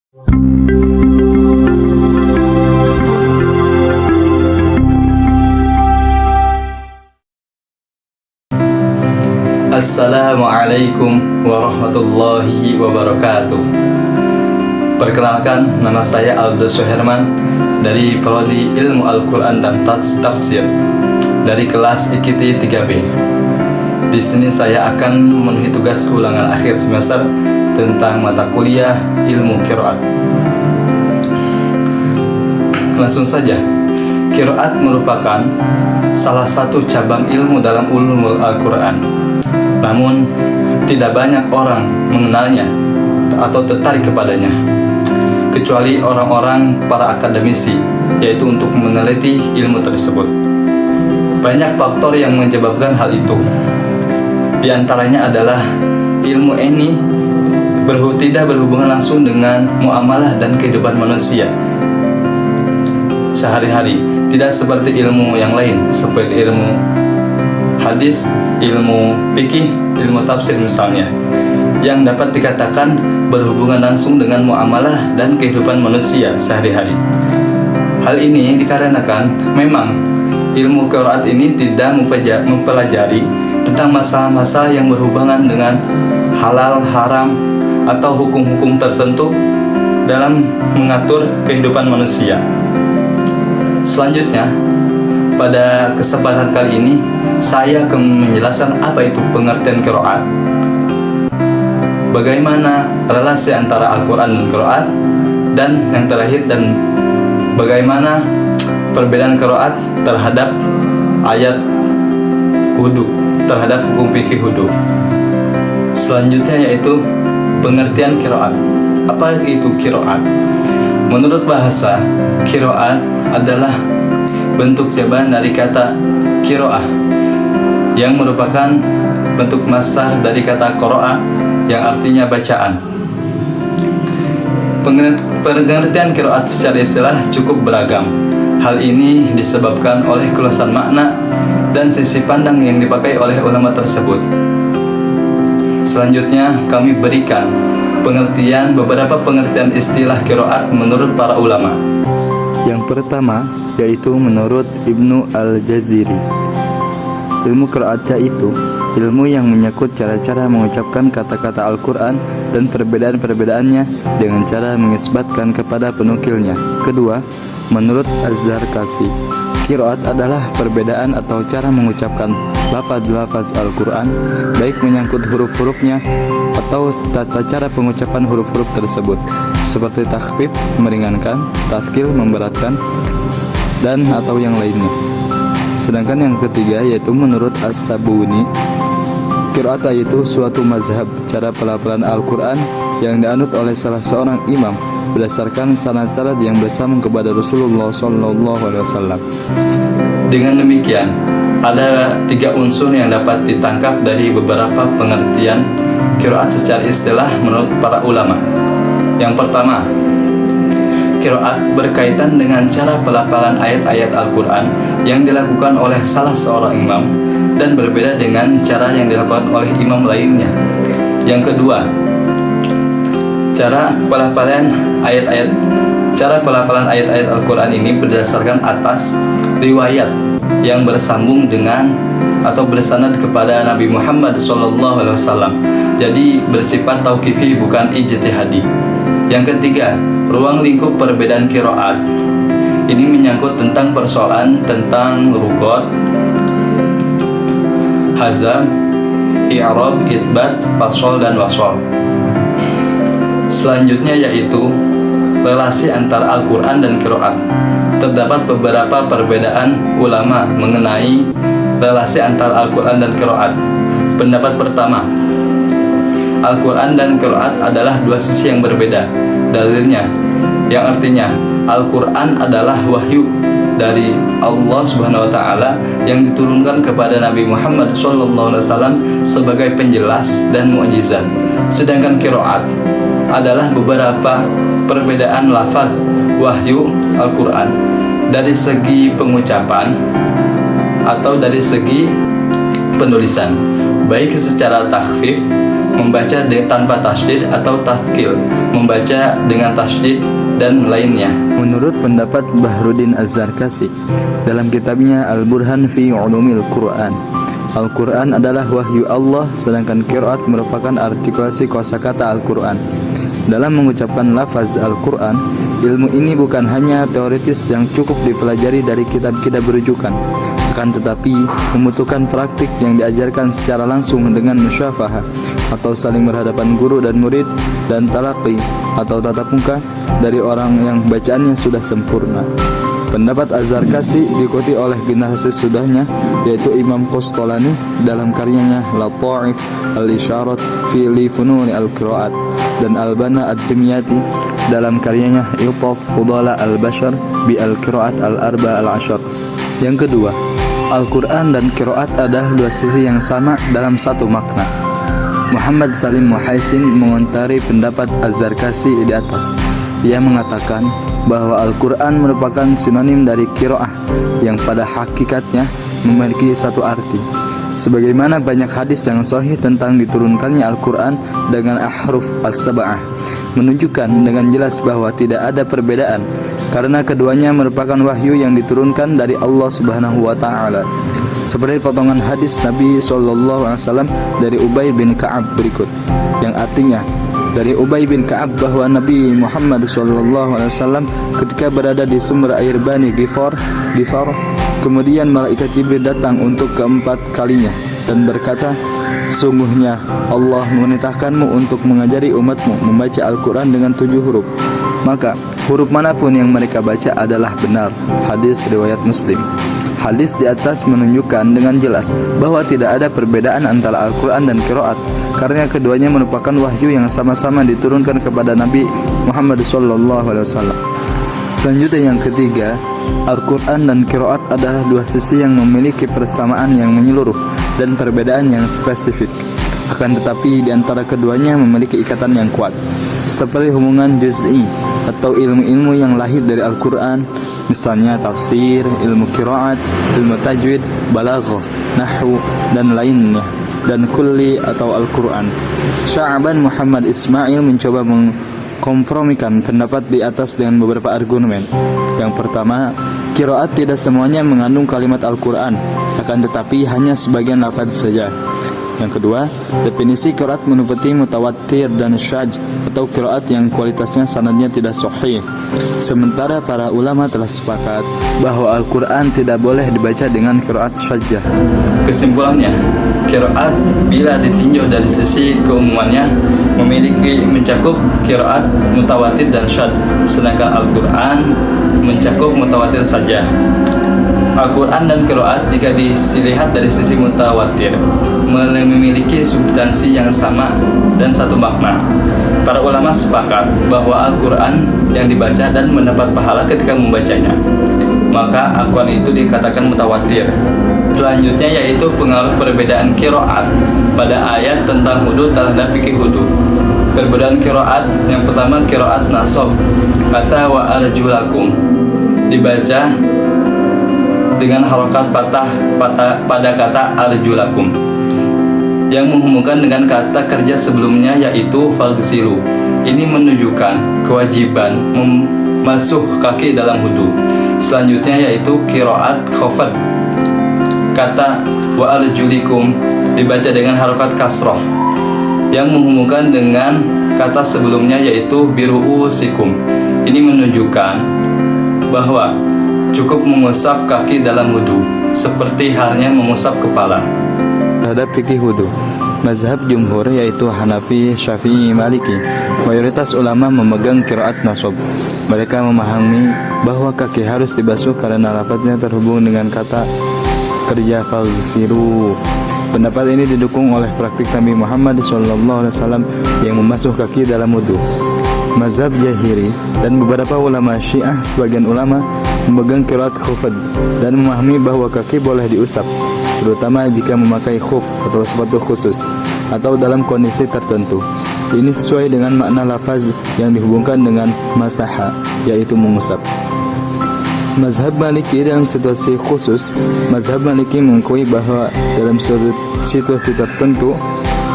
Assalamualaikum warahmatullahi wabarakatuh. Perkenalkan, nama saya Aldo Suherman dari Prodi Ilmu Al-Quran dan Tafsir dari kelas IKT 3B. Di sini saya akan memenuhi tugas ulangan akhir semester tentang mata kuliah ilmu qiraat. Langsung saja. Qiraat merupakan salah satu cabang ilmu dalam ulumul Al-Quran. Namun, tidak banyak orang mengenalnya atau tertarik kepadanya, kecuali orang-orang para akademisi, yaitu untuk meneliti ilmu tersebut. Banyak faktor yang menyebabkan hal itu. Di antaranya adalah ilmu ini tidak berhubungan langsung dengan muamalah dan kehidupan manusia sehari-hari, tidak seperti ilmu yang lain seperti ilmu hadis, ilmu fikih, ilmu tafsir misalnya, yang dapat dikatakan berhubungan langsung dengan muamalah dan kehidupan manusia sehari-hari. Hal ini dikarenakan memang ilmu qiraat ini tidak mempelajari tentang masalah-masalah yang berhubungan dengan halal, haram, atau hukum-hukum tertentu dalam mengatur kehidupan manusia. Selanjutnya, pada kesempatan kali ini saya akan menjelaskan apa itu pengertian qiraat, bagaimana relasi antara Al-Quran dan qiraat, dan yang terakhir, dan bagaimana perbedaan qiraat terhadap ayat wudu, terhadap hukum fikih wudu. Selanjutnya yaitu pengertian qiraat. Apa itu qiraat? Menurut bahasa, qiraat adalah bentuk jawaban dari kata qiraah, yang merupakan bentuk masdar dari kata qara'a, yang artinya bacaan. Pengertian qiraat secara istilah cukup beragam. Hal ini disebabkan oleh keluasan makna dan sisi pandang yang dipakai oleh ulama tersebut. Selanjutnya kami berikan beberapa pengertian istilah qiraat menurut para ulama. Yang pertama yaitu menurut Ibnu Al-Jaziri, ilmu qiraat yaitu ilmu yang menyangkut cara-cara mengucapkan kata-kata Al-Quran dan perbedaan-perbedaannya dengan cara mengisbatkan kepada penukilnya. Kedua, menurut Az-Zarkasi, qiraat adalah perbedaan atau cara mengucapkan lafaz-lafaz Al-Quran, baik menyangkut huruf-hurufnya atau tata cara pengucapan huruf-huruf tersebut, seperti takhfif meringankan, tafkhil memberatkan, dan atau yang lainnya. Sedangkan yang ketiga yaitu menurut As-Sabuni, qiraat yaitu suatu mazhab cara pelafalan Al-Quran yang dianut oleh salah seorang imam berdasarkan sanad-sanad yang bersambung kepada Rasulullah SAW. Dengan demikian, ada 3 unsur yang dapat ditangkap dari beberapa pengertian qiraat secara istilah menurut para ulama. Yang pertama, qiraat berkaitan dengan cara pelafalan ayat-ayat Al-Quran yang dilakukan oleh salah seorang imam dan berbeda dengan cara yang dilakukan oleh imam lainnya. Yang kedua, cara pelafalan ayat-ayat Al-Quran ini berdasarkan atas riwayat yang bersambung dengan atau bersanad kepada Nabi Muhammad SAW. Jadi bersifat tauqifi, bukan ijtihadi. Yang ketiga, ruang lingkup perbedaan qiraat ini menyangkut tentang persoalan tentang ruqat, hazam, i'rab, itsbat, fasl, dan wasl. Selanjutnya yaitu relasi antara Al-Quran dan qiraat. Terdapat beberapa perbedaan ulama mengenai relasi antara Al-Quran dan qiraat. Pendapat pertama, Al-Quran dan qiraat adalah 2 sisi yang berbeda. Dalilnya, yang artinya Al-Quran adalah wahyu dari Allah Subhanahu wa Ta'ala yang diturunkan kepada Nabi Muhammad SAW sebagai penjelas dan mukjizat. Sedangkan qiraat adalah beberapa perbedaan lafaz wahyu Al-Quran dari segi pengucapan atau dari segi penulisan, baik secara takhfif membaca tanpa tasydid atau tathqil, membaca dengan tasydid, dan lainnya. Menurut pendapat Bahruddin Az-Zarkasi dalam kitabnya Al-Burhan fi Ulumil Quran, Al-Quran adalah wahyu Allah, sedangkan qiraat merupakan artikulasi kosakata Al-Quran. Dalam mengucapkan lafaz Al-Quran, ilmu ini bukan hanya teoritis yang cukup dipelajari dari kitab-kitab rujukan, akan tetapi membutuhkan praktik yang diajarkan secara langsung dengan musyafahah atau saling berhadapan guru dan murid, dan talaqi atau tatap muka dari orang yang bacaannya sudah sempurna. Pendapat Az-Zarkasi diikuti oleh generasi sudahnya, yaitu Imam Qustolani dalam karyanya Lata'if al-Isyarat fi li fununi al-Qira'at, dan Al-Bana ad-Dimyati dalam karyanya Iltaf Fudala al-Bashar bi al-Qira'at al-Arba al-Ashar. Yang kedua, Al-Quran dan qiraat adalah dua sisi yang sama dalam satu makna. Muhammad Salim Muhaisin mengontari pendapat Az-Zarkasi di atas. Ia mengatakan bahwa Al-Quran merupakan sinonim dari qiraah yang pada hakikatnya memiliki satu arti. Sebagaimana banyak hadis yang sahih tentang diturunkannya Al-Quran dengan ahruf as-sab'ah, menunjukkan dengan jelas bahwa tidak ada perbedaan, karena keduanya merupakan wahyu yang diturunkan dari Allah Subhanahu wa Ta'ala. Seperti potongan hadis Nabi SAW dari Ubay bin Ka'ab berikut, yang artinya dari Ubay bin Ka'ab bahwa Nabi Muhammad SAW ketika berada di sumber air Bani Ghifar, kemudian malaikat Jibril datang untuk keempat kalinya dan berkata, sungguhnya Allah memerintahkanmu untuk mengajari umatmu membaca Al-Quran dengan 7 huruf. Maka huruf manapun yang mereka baca adalah benar. Hadis riwayat Muslim. Hadis di atas menunjukkan dengan jelas bahwa tidak ada perbedaan antara Al-Quran dan qiraat, karena keduanya merupakan wahyu yang sama-sama diturunkan kepada Nabi Muhammad SAW. Selanjutnya yang ketiga, Al-Quran dan qiraat adalah dua sisi yang memiliki persamaan yang menyeluruh dan perbedaan yang spesifik. Akan tetapi di antara keduanya memiliki ikatan yang kuat, seperti hubungan juz'i atau ilmu-ilmu yang lahir dari Al-Quran, misalnya tafsir, ilmu qiraat, ilmu tajwid, balaghah, nahwu, dan lainnya, dan kulli atau Al-Quran. Sya'ban Muhammad Ismail mencoba mengkompromikan pendapat di atas dengan beberapa argumen. Yang pertama, qiraat tidak semuanya mengandung kalimat Al-Quran, akan tetapi hanya sebagian lafaz saja. Yang kedua, definisi qiraat meliputi mutawatir dan syadz atau qiraat yang kualitasnya sanadnya tidak sahih. Sementara para ulama telah sepakat bahwa Al-Quran tidak boleh dibaca dengan qiraat syadzah. Kesimpulannya, qiraat bila ditinjau dari sisi keumumannya mencakup qiraat mutawatir dan syadz, sedangkan Al-Quran mencakup mutawatir saja. Al-Quran dan qiraat jika dilihat dari sisi mutawatir memiliki substansi yang sama dan satu makna. Para ulama sepakat bahwa Al-Quran yang dibaca dan mendapat pahala ketika membacanya, maka Al-Quran itu dikatakan mutawatir. Selanjutnya yaitu pengaruh perbedaan qiraat pada ayat tentang wudu terhadap fikih wudu. Perbedaan qiraat yang pertama, qiraat nasab, kata wa arjulakum dibaca dengan harokat fathah pada kata arjulakum, yang menghubungkan dengan kata kerja sebelumnya yaitu faghsilu. Ini menunjukkan kewajiban memasuk kaki dalam wudu. Selanjutnya yaitu qiraat khafad, kata wa arjulikum dibaca dengan harokat kasroh, yang menghubungkan dengan kata sebelumnya yaitu biru'usikum. Ini menunjukkan bahwa cukup mengusap kaki dalam wudu, seperti halnya mengusap kepala. Terhadap fikih wudu, mazhab jumhur yaitu Hanafi, Syafi'i, Maliki, mayoritas ulama memegang qiraat nasab. Mereka memahami bahwa kaki harus dibasuh karena lafaznya terhubung dengan kata kerja faghsilu. Pendapat ini didukung oleh praktik Nabi Muhammad SAW yang membasuh kaki dalam wudu. Mazhab Jahiri dan beberapa ulama Syiah, sebagian ulama memegang qiraat khufad dan memahami bahwa kaki boleh diusap, terutama jika memakai khuf atau sepatu khusus atau dalam kondisi tertentu. Ini sesuai dengan makna lafaz yang dihubungkan dengan masaha, yaitu mengusap. Mazhab Maliki dalam situasi khusus, mazhab Maliki mengakui bahwa dalam situasi tertentu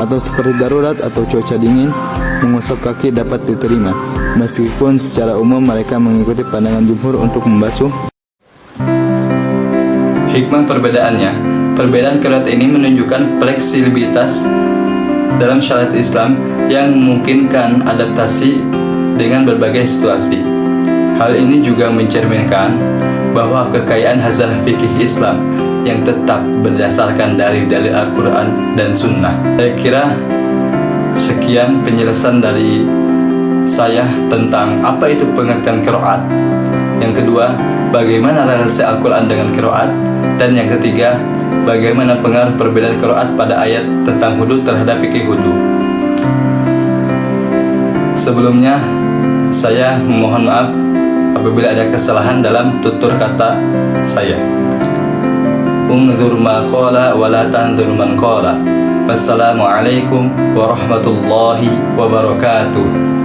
atau seperti darurat atau cuaca dingin, mengusap kaki dapat diterima, meskipun secara umum mereka mengikuti pandangan jumhur untuk membasuh. Hikmah perbedaannya, perbedaan qiraat ini menunjukkan fleksibilitas dalam syariat Islam yang memungkinkan adaptasi dengan berbagai situasi. Hal ini juga mencerminkan bahwa kekayaan hazanah fikih Islam yang tetap berdasarkan dari dalil Al-Quran dan Sunnah. Saya kira sekian penjelasan dari saya tentang apa itu pengertian qiraat. Yang kedua, bagaimana relasi Al-Quran dengan qiraat. Dan yang ketiga, bagaimana pengaruh perbedaan qiraat pada ayat tentang wudu terhadap fikih wudu. Sebelumnya, saya memohon maaf apabila ada kesalahan dalam tutur kata saya. Unzur ma qala wa la tanzur man qala. Wassalamualaikum warahmatullahi wabarakatuh.